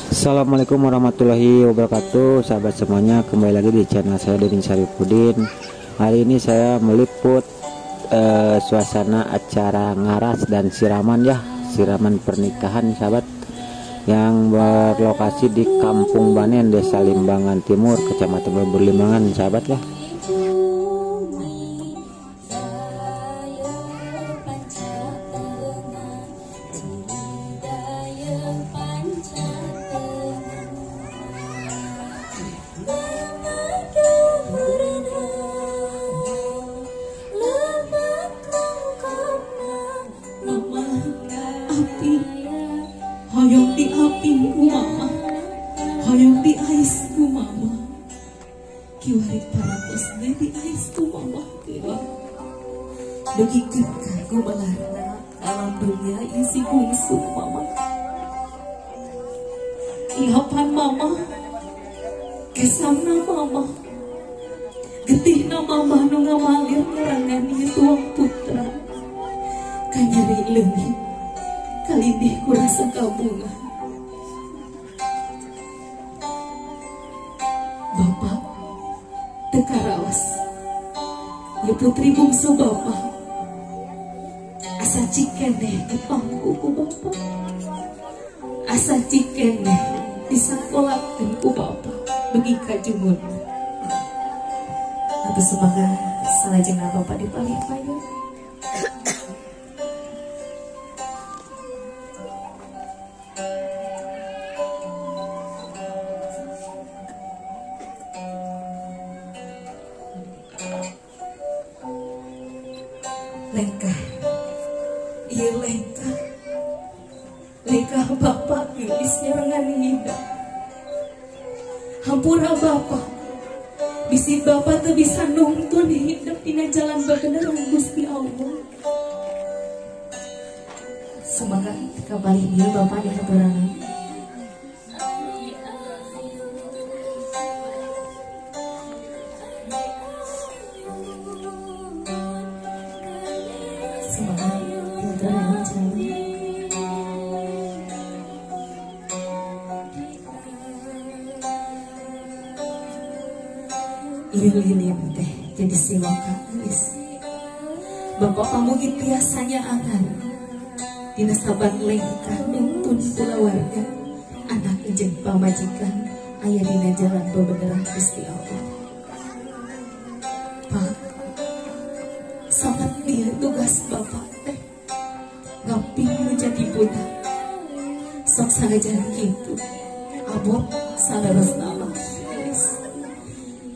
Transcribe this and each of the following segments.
Assalamualaikum warahmatullahi wabarakatuh, sahabat semuanya, kembali lagi di channel saya Deding Syarifudin. Hari ini saya meliput suasana acara ngaras dan siraman siraman pernikahan sahabat, yang berlokasi di Kampung Banen, Desa Limbangan Timur, Kecamatan Bubur Limbangan sahabat ya. Hoyong di apinku mama, hoyong di aisku mama, kiwarik paratos di aisku mama kira. Begitu kagu melarang alam dunia isi bungsu mama. Ilapan mama, kesamna mama, getihna mama nu ngamalir karangan ieu tuang putra, kanyari leungit. Kali ini ku rasa kabungan. Bapak tekarawas, ya putri bungsu bapak, asa cikeneh dipangku ku bapak, asa cikeneh disakolakeun ku bapak, begi kajungun. Atau semoga salajengna bapak dipalih-palih. Lengkah, iya lengkah, lengkah bapak gelis nyerengan hidup. Hampura bapak, bisi bapak tuh bisa nuntun hidup dina jalan bebeneran Gusti Allah. Semoga kembali dia bapak di keberangan. Lilin teh jadi siloka gelis. Bapak pamugit biasanya angan dina saban lengkah nuntun kulawarga anak jeung pamajikan aya dina jalan bebeneran Gusti Allah. Pak, sangat dia tugas bapak teh ngaping nu jadi budak. Sok sangajan kitu abot salaresna mah.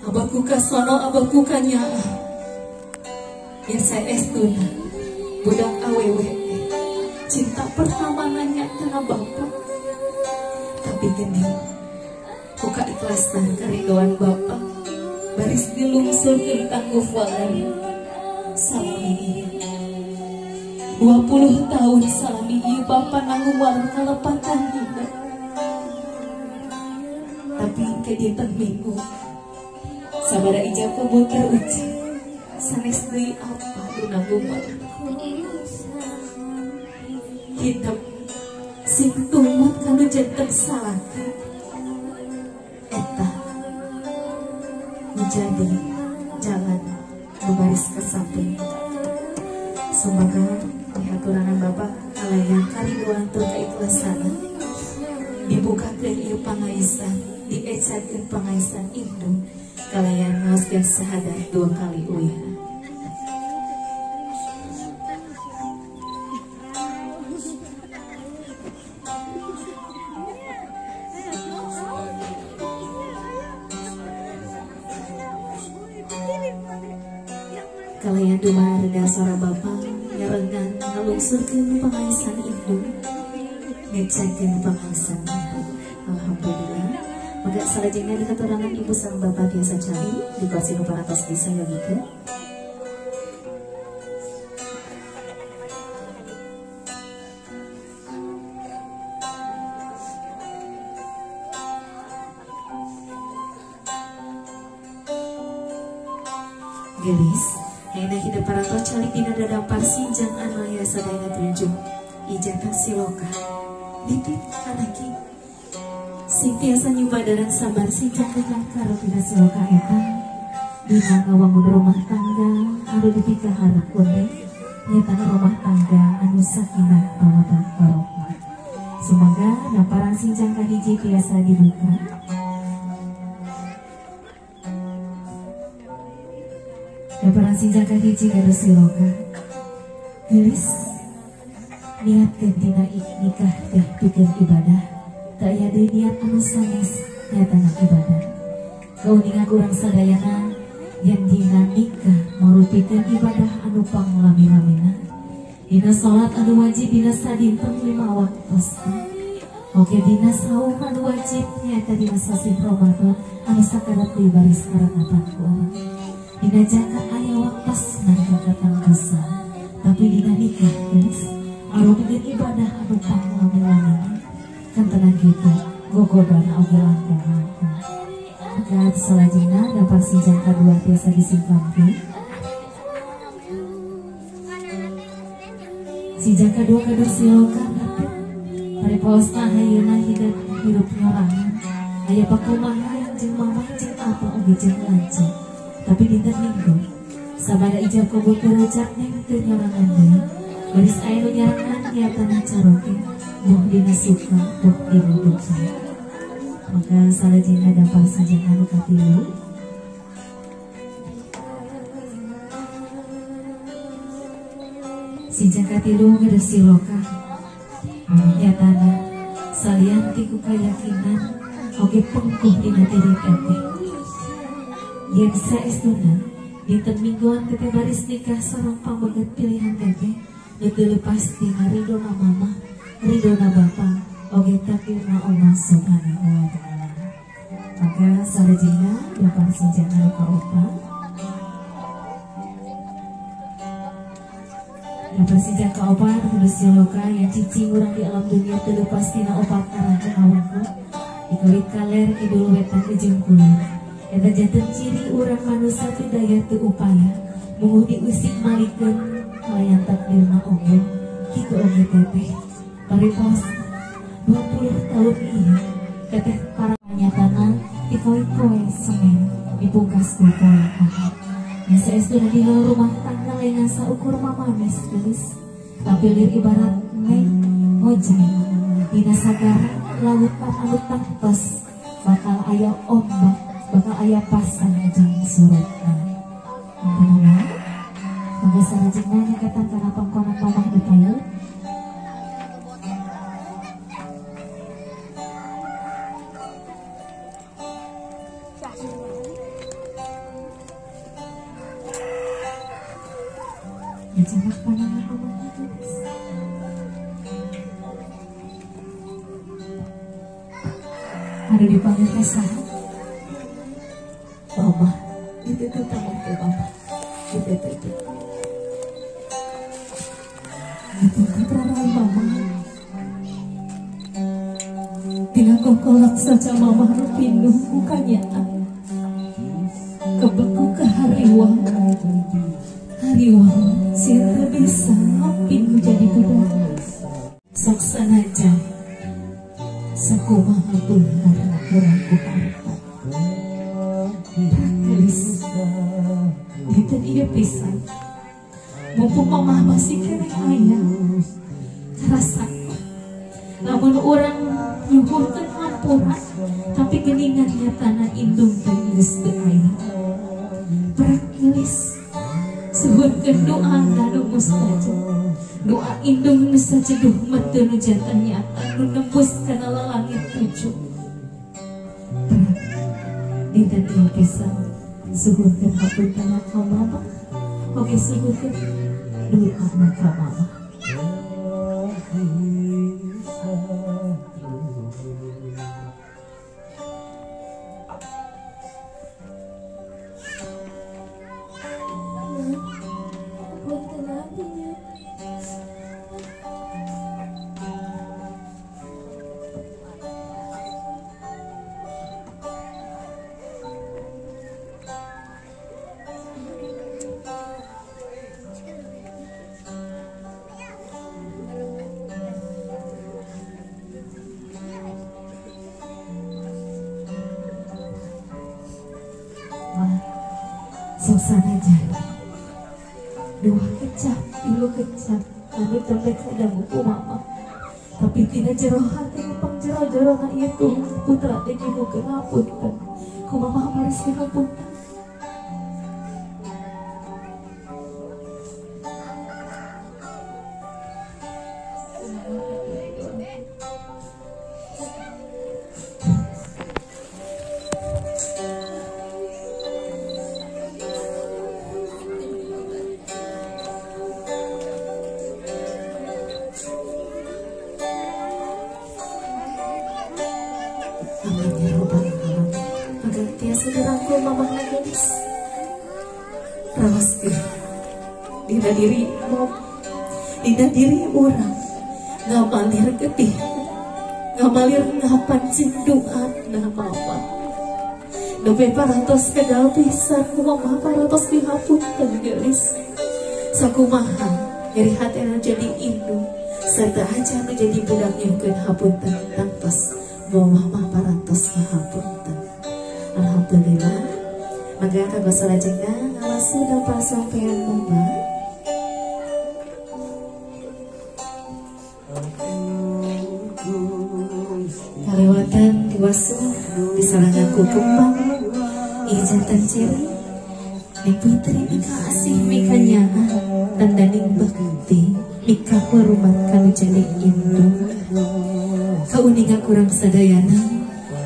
Abahku kasono, abahku kanyaa, ya saya estuna, budak awewe, cinta pertama nanya karena bapak, tapi gini, buka ikhlasan keridoan bapak, baris dilungsur tentang gufalan, salami 20 tahun salami ieu bapak nanggung warung kalepatan hidup, tapi kedinten minggu. Sabara ijab kabul terucap sanes deui apa dina bumah hidup sing tumut kanu janten salaki eta menjadi jalan baris ke samping. Semoga dihaturangan bapak kalayan kariduan tur keikhlasan dibukakeun ieu pangaisan, diecakeun pangaisan indung kalian ngaoskeun sahadat 2 kali uya. Kalian dumaha reda suara bapak nyarengan ngalungsurkeun pangaisan indung, ngecakeun pangaisan indung. Alhamdulillah. Maka salajengna di keterangan ibu sang bapak biasa cari di kursi paratos bisa yogika. Gelis, ayeuna hidup paratos cari dina dadampar sinjang anu aya sadaya tunjuk ijatan siloka. Dipit kanaki sing tiasa nyubadaran sabar sinjang dengan karo pina siloka eta dina ngawangun rumah tangga anu dipika harap kuning nyatana rumah tangga anu sakinah mawaddah warahmah. Semoga namparan sinjang kahiji tiasa dibuka. Namparan sinjang kahiji karo siloka gelis niat kentina nikah teh pikeun ibadah tak aya deui niat anu sanes nyatana ibadah. Kauningan urang sadayana yang dina nikah marupikeun ibadah anu panglami-lamina. Dina salat anu wajib dina sadinten 5 waktos. Oke dina saum anu wajib nyata dina sasi Ramadan anu sakarat di baris karana takwa. Dina zakat aya waktos nang katang dosa. Tapi dina nikah guys marupikeun ibadah anu panglami-lamina. Kan tenang gitu gogodana oge langkung. Maka salajengna dapat sinjang kadua biasa disimpankeun. Sinjang kadua kadur siloka parepaosna hayeuna hidup nyorangan aya pakumaha jeung mamah jeung apa oge jeung lanceuk. Tapi dinten Minggu sabada ijab kabul kerejak neng teu nyorangan deui. Baris aya nu nyarangan nyatana caroge buh dina suka buh dina duka. Maka salajengna dampar sinjang anu katilu. Sinjang katilu geus siloka nyatana salian ti ku kayakinan oge pengkuh dina diri teteh. Yen saestuna dinten Mingguan teteh baris nikah sareng pambeget pilihan teteh teu lepas tina ridona mamah ridona bapa oge takdirna Allah Subhanahu wa taala. Maka salajengna dapat sinjang anu kaopat. Dapat sinjang kaopat geus siloka yang cicing urang di alam dunia teu lepas tina opat arah kahawanku. Dikulit kaler kidul wetan jeung kulon. Eta janten ciri urang manusia teu daya teu upaya munguh diusik malikeun layan takdirna oge. Kitu oge teteh. Paripos 20 tahun ini teteh para nyatana dikoy-koy semen dipungkas ku poe Ahad. Ya saestuna di rumah tangga lain saukur mamanes geus. Tapi lir ibarat neng ojek dina sagara lautan anu tangtos bakal aya ombak bakal aya pasang jeung surutna. Ampun mangga salajengna nyakatan kana pangkonan mamah dipayeuh. Jarak pandangan rumah itu ada dipanggil kesah Mama itu tangan ke Mama itu keterangan Mama dengan kokolak saja Mama pinduh bukannya kebeku ke hariwang sirta bisa ngapin menjadi budak saksana jam sakumaha beunghar urang ku harta gelis dinten ieu pisan mumpung mamah masih kene aya karasa lamun urang nyuhurkeun hampura tapi geuningan nyatana indung teh geus teu aya berak gelis suhunkeun doa nu mustajab doa indung nu sajeduh meteu nu janten nyata nu nembus kana langit tujuh. Dinten ieu pisan suhunkeun hapuntenna ka Mama oge suhunkeun doa ka Mama. Suasana jadi dua kecap, ilu kecap, kami tembek ada buku mama. Tapi tidak jero hati, pang jero-jero na itu putra deki bukan hapunten. Ku mama maris hapunten. Segeraku mama nangis rawas dina diri mom dina diri orang ngamalir getih ngamalir ngapan cinduan nah mama dobe paratos kedal pisan mama paratos dihapunten gelis sakumaha nyeri hatena jadi indung serta aja menjadi budak nyungkeun hapunten tangtos mama paratos ngahapunten. Alhamdulillah, maka kagak salah jengah ngalasu dapat sampean mama. Kalewatan diwasu di saranganku kembang, ijatan ciri, ning putri mika asih mika nyaha, tandaning bakti, mika hormat kalau jadi indung. Kauninga kurang sadayana.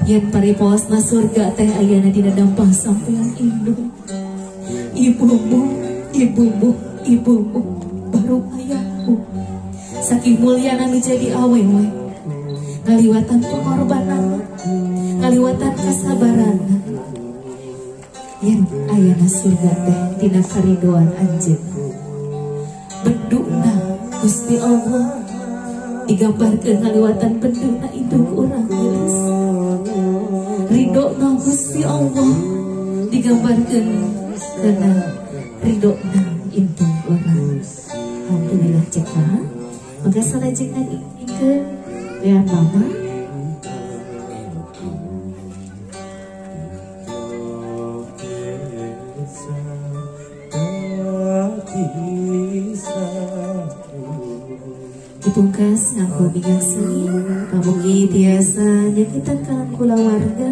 Yang pariposna surga teh ayana dina dampah sampean indung. Ibumu baru ayahmu. Saking mulyana nu jadi awewe. Ngaliwatan pengorbanan, ngaliwatan kesabaran. Yang ayana surga teh dina karidoan anjeunna. Benduna Gusti Allah digambarkeun ngaliwatan benduna indung urang geus. Ridona Gusti Allah digambarkan karena ridona indung orang. Alhamdulillah cekah. Maka salah cekah ke lihat mama. Dipungkas ngaku minyak seni pamugi biasa nyakitan kalan kula warga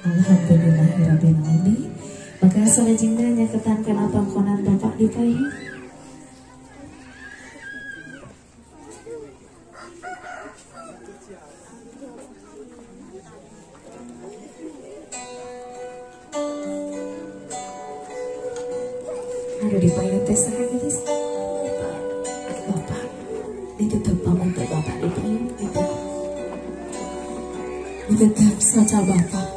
Alhamdulillahirrahmanirrahim. Maka selanjutnya nyaketankan apa konan bapak dipayi. Ada dipayi teh saha geus. Bapak ditutup pamong teh bapak dipayi gitu. Ditutup saja bapak.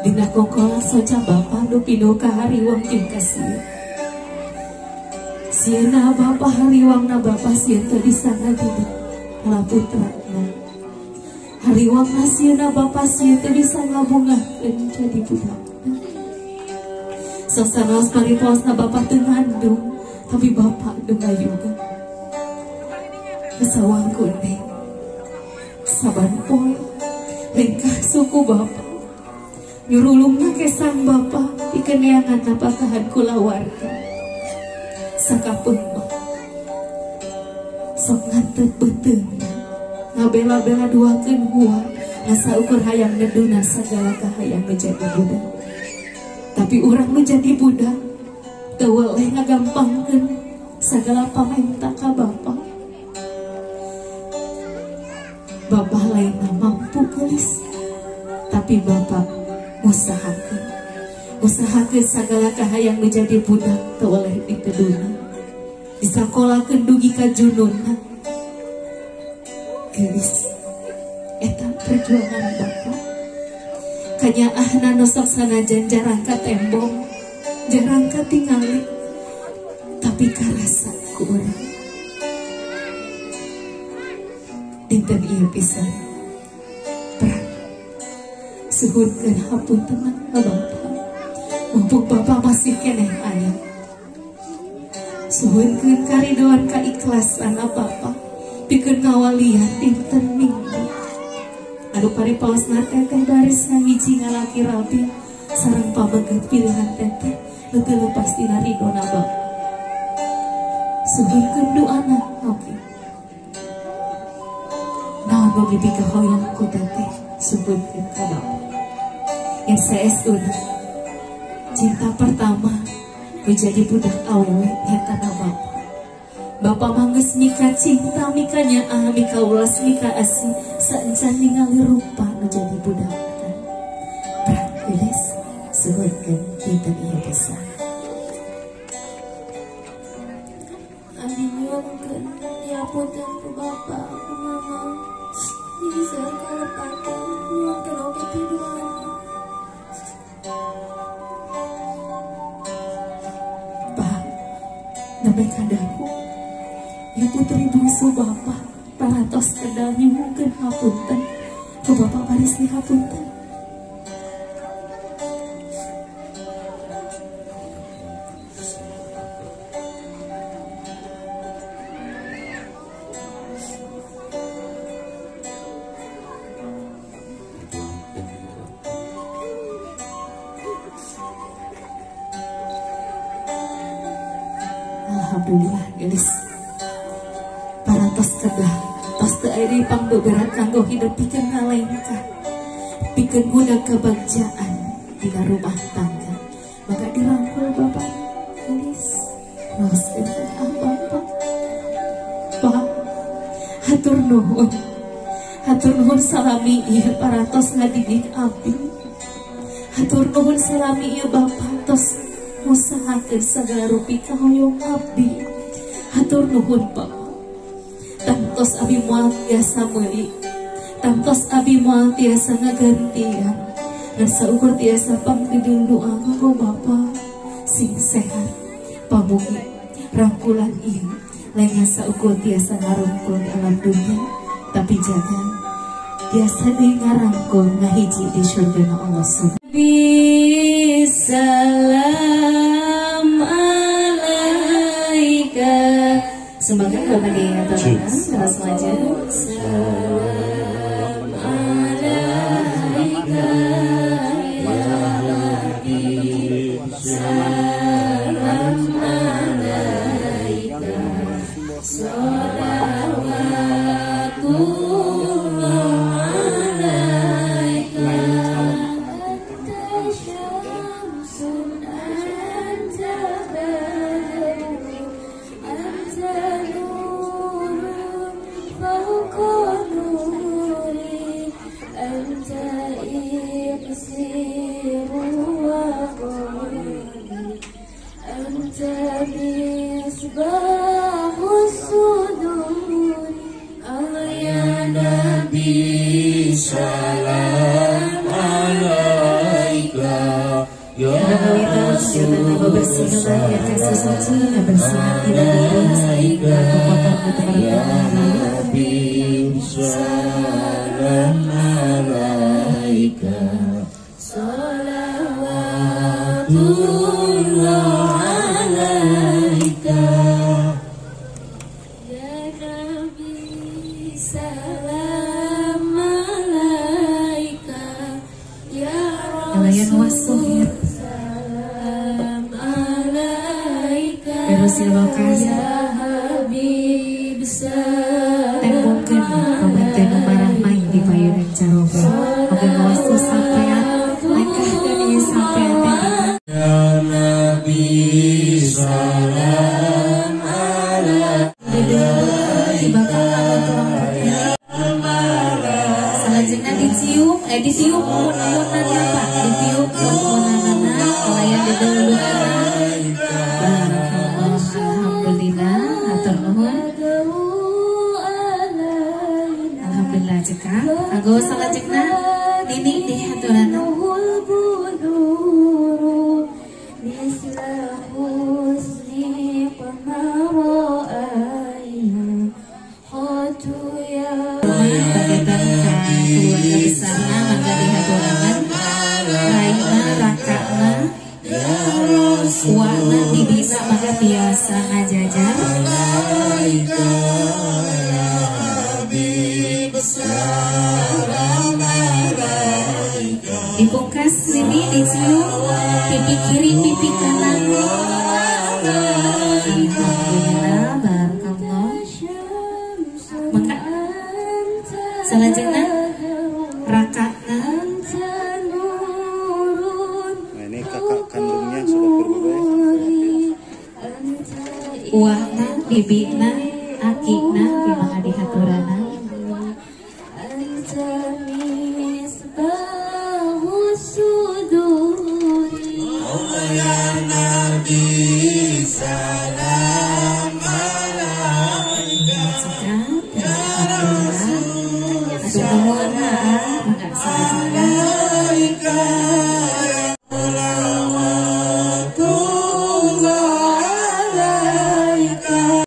Dina kongkola soca bapak nu pino ka hariwang tim kasih. Sieuna bapak hariwangna bapak sieun teu disana dina laputrana. Hariwangna sieuna bapak sieun teu bisa ngabungahkeun jadi budakna. Sosanaos pariposna bapak teu ngandung, tapi bapak dengayuga. Kesawangku neng, saban poe lengkah suku bapak. Nyurulungna kesang bapak ikeneangan napakahan kula warga. Sakapun mah sok ngantep beteungna ngabela-bela duakeun hua ngasa ukur hayang neduna sagala kahayang menjadi budak. Tapi urang menjadi budak teu weleh ngagampangkeun sagala pamenta ka bapak. Bapak lainna mampu geus, tapi bapak usahakeun sagala kahayang menjadi budak teu oleh diteduna disakolakeun dugi ka jununna geus eta perjuangan bapak kanyaahna nu sok sanajan jarang ka tembong jarang ka tingali tapi karasa ku urang dinten ieu pisan Prak suhunkeun hapunten Bapak mumpung Bapak masih keneh aya suhunkeun karidoan kaikhlasan Bapak pikeun ngawalian dinten Minggu anu paripaosna teteh baris ngahiji ngalaki rabi sareng pamenggeut pilihan teteh teu lepas dina ridona Bapak suhunkeun doana oke naon nu mimpi kahoyong ku teteh suhunkeun ka Bapak yang saestuna cinta pertama menjadi budak awewe nyata Bapak Bapak mangges mika cinta mika nyaah mika ulas mika asih saencan ningali rupa menjadi budak prak geus suhunkeun dinten ieu pisan Abi nyuwunkeun diapunten ku Bapak ku Mama jadi seueur kalepatan nyuwunkeun oge pidoana Pak nembe kadahu ya putri bungsu Bapak parantos kedal nyuwunkeun hapunten ku Bapak baris dihapunten Alhamdulillah gelis parantos kedah tos teu aya deui pangbeberat kanggo hidup pikeun ngalengkah pikeun budak kebagjaan dina rumah tangga maka dirangkul Bapak gelis raoskeun ka Bapak Pak hatur nuhun salami ieu parantos ngadidik abdi hatur nuhun salami ieu Bapak tos ngusahakeun sagala rupi kahoyong abdi hatur nuhun Bapak tangtos abi moal tiasa meuli tangtos abi moal tiasa ngagantian dan saukur tiasa pangdidul doa kanggo Bapak sing sehat pamugi rangkulan ieu lain saukur tiasa ngarungkul di alam dunia tapi jangan tiasa deui ngarangkul ngahiji di surga Allah subhanahu Bisalam alaika semoga Bapak diaturkan terus maju Salam alaika ya Nabi Salam alaika Salawatullah alaika Salam alaika ya Rasulullah bersihkan ya kasih suci ya bersihkan tidak sehingga kekuatan ya Nabi salam alaika salawatullah alaika ya Nabi salam alaika ya Rasulullah salam alaika Rasulullah ya Habib salam tembongkeun pamanteu nu marah main di payeunan caroba oge ngawastu sampean langkah dan ieu sampean ya Nabi salam alaika dibakar salajengna dicium dicium mun-munana Pak dicium mun-munana kalayan dideuleukeun alhamdulillah hatur nuhun alhamdulillah cekak kanggo salajengna Nini dihaturan Mislah husni besarna mangga dihaturaken raina rakana wana bibina mangga biasa ngajajar dipungkas bibi dicium pipi kiri pipi kanan alhamdulillah barakallah maka selanjutnya rakatna ini kakak kandungnya sudah berubah. uahna bibina akina bimaha dihaturana semua